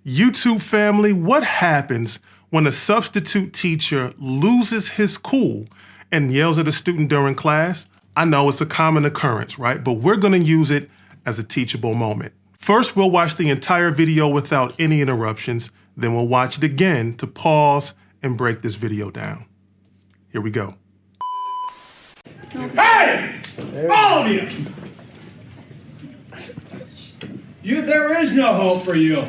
YouTube family, what happens when a substitute teacher loses his cool and yells at a student during class? I know it's a common occurrence, right? But we're gonna use it as a teachable moment. First, we'll watch the entire video without any interruptions. Then we'll watch it again to pause and break this video down. Here we go. Hey! All of you! There is no hope for you.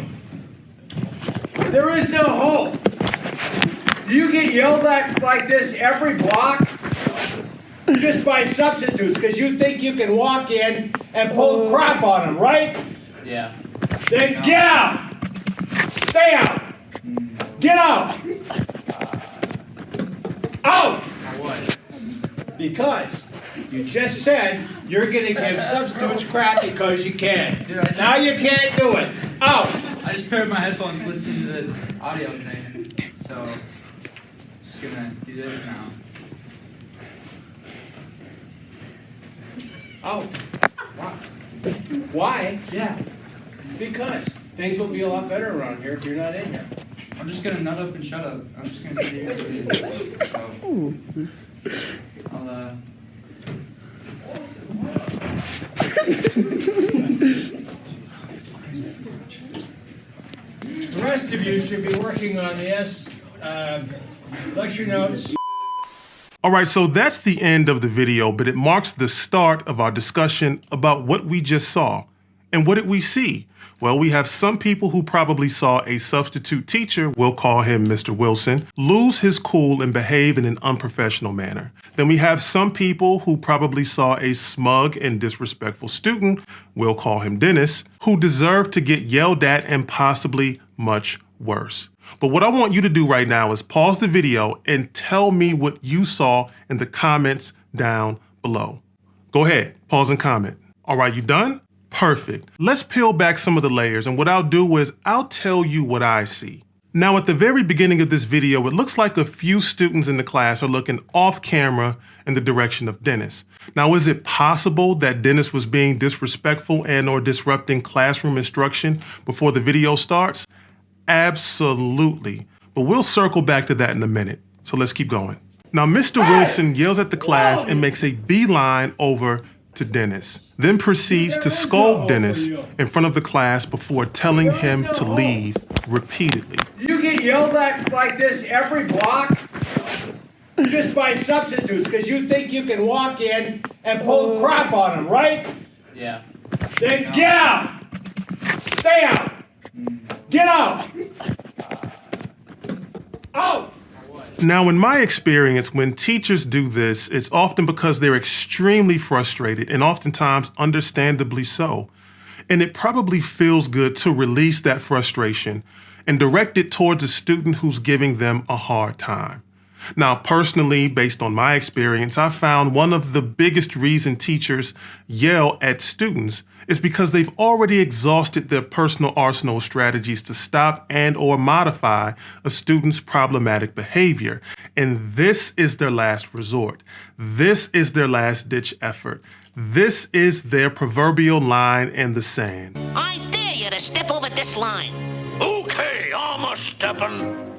There is no hope. You get yelled at like this every block just by substitutes because you think you can walk in and pull crap on them, right? Yeah. Then get out! Stay out! Get out! Out! What? Because you just said you're gonna give substitutes crap because you can. Dude, Now you can't do it. Out! I just paired my headphones to listen to this audio thing, so just gonna do this now. Out. Wow. Why? Yeah. Because things will be a lot better around here if you're not in here. I'm just gonna nut up and shut up. I'm just gonna sit here and do this. So I'll The rest of you should be working on this. Lecture notes. All right, so that's the end of the video, but it marks the start of our discussion about what we just saw. And what did we see? Well, we have some people who probably saw a substitute teacher, we'll call him Mr. Wilson, lose his cool and behave in an unprofessional manner. Then we have some people who probably saw a smug and disrespectful student, we'll call him Dennis, who deserved to get yelled at and possibly much worse. But what I want you to do right now is pause the video and tell me what you saw in the comments down below. Go ahead, pause and comment. All right, you done? Perfect. Let's peel back some of the layers, and what I'll do is I'll tell you what I see. Now, at the very beginning of this video, it looks like a few students in the class are looking off camera in the direction of Dennis. Now, is it possible that Dennis was being disrespectful and or disrupting classroom instruction before the video starts? Absolutely. But we'll circle back to that in a minute. So let's keep going. Now, Mr. Wilson yells at the class and makes a beeline over to Dennis, then proceeds to scold Dennis in front of the class before telling him to leave repeatedly. You get yelled at like this every block just by substitutes because you think you can walk in and pull crap on them, right? yeah. Then get out! Stay out! Get out! Out! Now, in my experience, when teachers do this, it's often because they're extremely frustrated and oftentimes understandably so. And it probably feels good to release that frustration and direct it towards a student who's giving them a hard time. Now, personally, based on my experience, I found one of the biggest reasons teachers yell at students is because they've already exhausted their personal arsenal of strategies to stop and or modify a student's problematic behavior. And this is their last resort. This is their last ditch effort. This is their proverbial line in the sand. I dare you to step over this line. Okay, I'm a steppin'.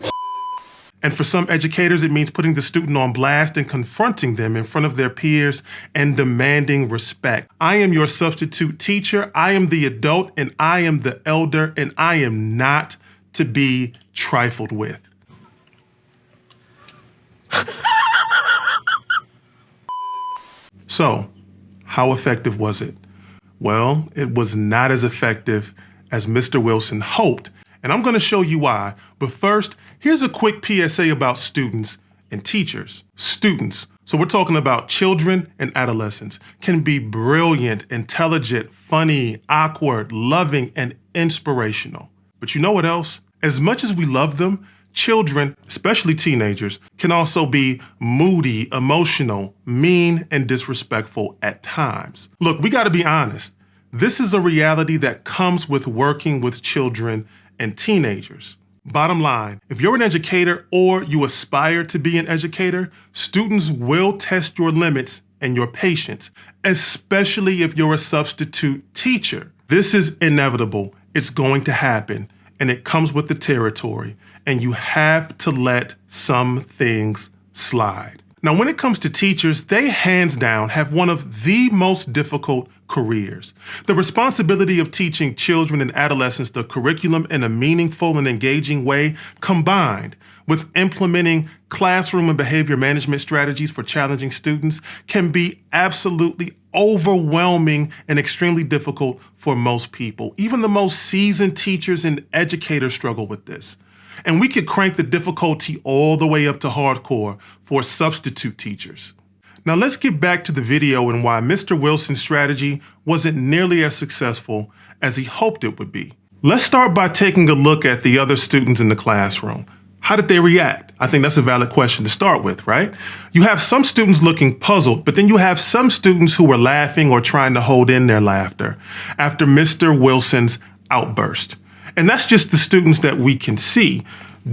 And for some educators, it means putting the student on blast and confronting them in front of their peers and demanding respect. I am your substitute teacher. I am the adult and I am the elder and I am not to be trifled with. So, how effective was it? Well, it was not as effective as Mr. Wilson hoped, and I'm going to show you why. But first, here's a quick PSA about students and teachers. Students, so we're talking about children and adolescents, can be brilliant, intelligent, funny, awkward, loving, and inspirational. But you know what else? As much as we love them, children, especially teenagers, can also be moody, emotional, mean, and disrespectful at times. Look, we got to be honest. This is a reality that comes with working with children and teenagers. Bottom line, if you're an educator or you aspire to be an educator, students will test your limits and your patience, especially if you're a substitute teacher. This is inevitable. It's going to happen. and it comes with the territory, and you have to let some things slide. Now, when it comes to teachers, they hands down have one of the most difficult careers. The responsibility of teaching children and adolescents the curriculum in a meaningful and engaging way, combined with implementing classroom and behavior management strategies for challenging students, can be absolutely overwhelming and extremely difficult for most people. Even the most seasoned teachers and educators struggle with this. And we could crank the difficulty all the way up to hardcore for substitute teachers. Now let's get back to the video and why Mr. Wilson's strategy wasn't nearly as successful as he hoped it would be. Let's start by taking a look at the other students in the classroom. How did they react? I think that's a valid question to start with, right? You have some students looking puzzled, but then you have some students who were laughing or trying to hold in their laughter after Mr. Wilson's outburst. And that's just the students that we can see.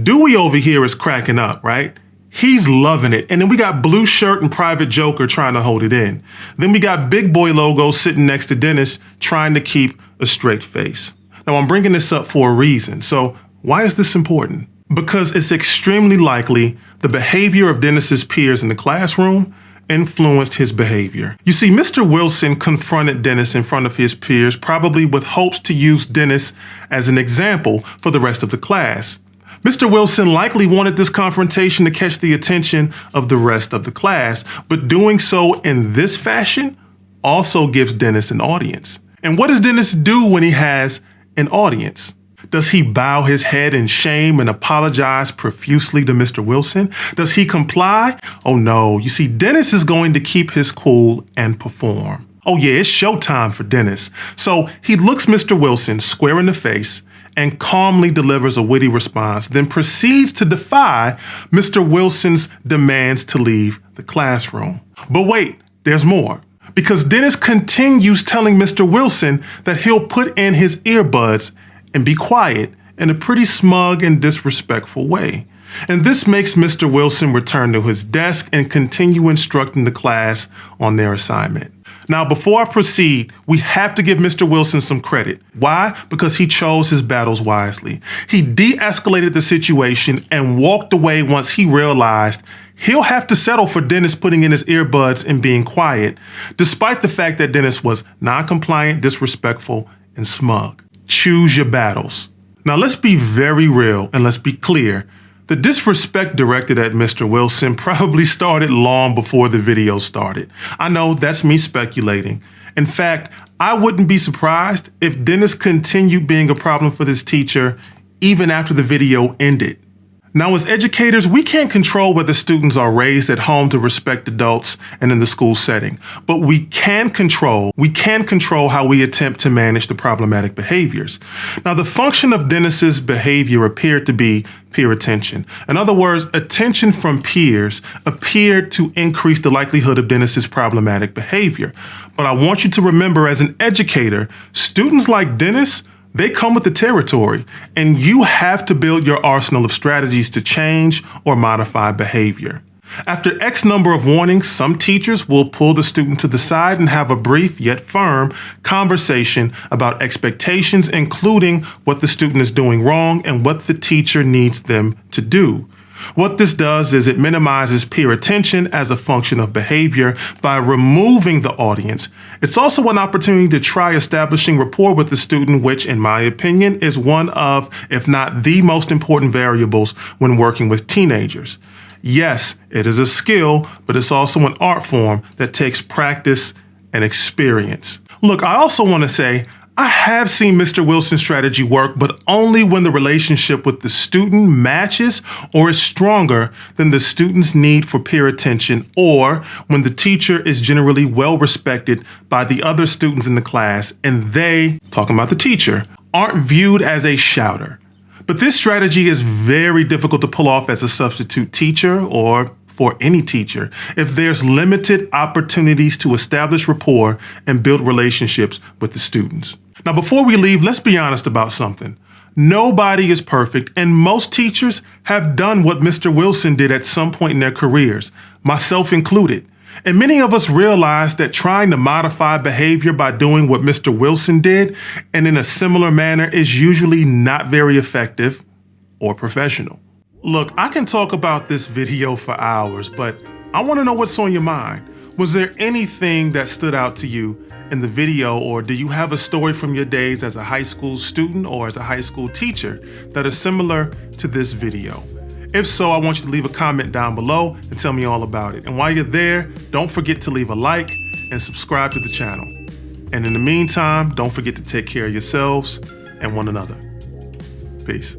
Dewey over here is cracking up, right? He's loving it. And then we got Blue Shirt and Private Joker trying to hold it in. Then we got Big Boy Logo sitting next to Dennis trying to keep a straight face. Now I'm bringing this up for a reason. So why is this important? Because it's extremely likely the behavior of Dennis's peers in the classroom influenced his behavior. You see, Mr. Wilson confronted Dennis in front of his peers, probably with hopes to use Dennis as an example for the rest of the class. Mr. Wilson likely wanted this confrontation to catch the attention of the rest of the class, but doing so in this fashion also gives Dennis an audience. And what does Dennis do when he has an audience? Does he bow his head in shame and apologize profusely to Mr. Wilson? Does he comply? Oh no, you see, Dennis is going to keep his cool and perform. Oh yeah, it's showtime for Dennis. So he looks Mr. Wilson square in the face and calmly delivers a witty response, then proceeds to defy Mr. Wilson's demands to leave the classroom. But wait, there's more. Because Dennis continues telling Mr. Wilson that he'll put in his earbuds and be quiet in a pretty smug and disrespectful way. And this makes Mr. Wilson return to his desk and continue instructing the class on their assignment. Now, before I proceed, we have to give Mr. Wilson some credit. Why? Because he chose his battles wisely. He de-escalated the situation and walked away once he realized he'll have to settle for Dennis putting in his earbuds and being quiet, despite the fact that Dennis was non-compliant, disrespectful, and smug. Choose your battles. Now let's be very real and let's be clear. The disrespect directed at Mr. Wilson probably started long before the video started. I know that's me speculating. In fact, I wouldn't be surprised if Dennis continued being a problem for this teacher even after the video ended. Now, as educators, we can't control whether students are raised at home to respect adults and in the school setting, but we can control how we attempt to manage the problematic behaviors. Now, the function of Dennis's behavior appeared to be peer attention. In other words, attention from peers appeared to increase the likelihood of Dennis's problematic behavior. But I want you to remember, as an educator, students like Dennis, they come with the territory, and you have to build your arsenal of strategies to change or modify behavior. After X number of warnings, some teachers will pull the student to the side and have a brief yet firm conversation about expectations, including what the student is doing wrong and what the teacher needs them to do. What this does is it minimizes peer attention as a function of behavior by removing the audience. It's also an opportunity to try establishing rapport with the student, which, in my opinion, is one of, if not the most important variables when working with teenagers. Yes, it is a skill, but it's also an art form that takes practice and experience. Look, I also want to say, I have seen Mr. Wilson's strategy work, but only when the relationship with the student matches or is stronger than the student's need for peer attention, or when the teacher is generally well respected by the other students in the class and they, talking about the teacher, aren't viewed as a shouter. But this strategy is very difficult to pull off as a substitute teacher or for any teacher if there's limited opportunities to establish rapport and build relationships with the students. Now, before we leave, let's be honest about something. Nobody is perfect, and most teachers have done what Mr. Wilson did at some point in their careers, myself included. And many of us realize that trying to modify behavior by doing what Mr. Wilson did and in a similar manner is usually not very effective or professional. Look, I can talk about this video for hours, but I want to know what's on your mind. Was there anything that stood out to you in the video, or do you have a story from your days as a high school student or as a high school teacher that are similar to this video? If so, I want you to leave a comment down below and tell me all about it. And while you're there, don't forget to leave a like and subscribe to the channel. And in the meantime, don't forget to take care of yourselves and one another. Peace.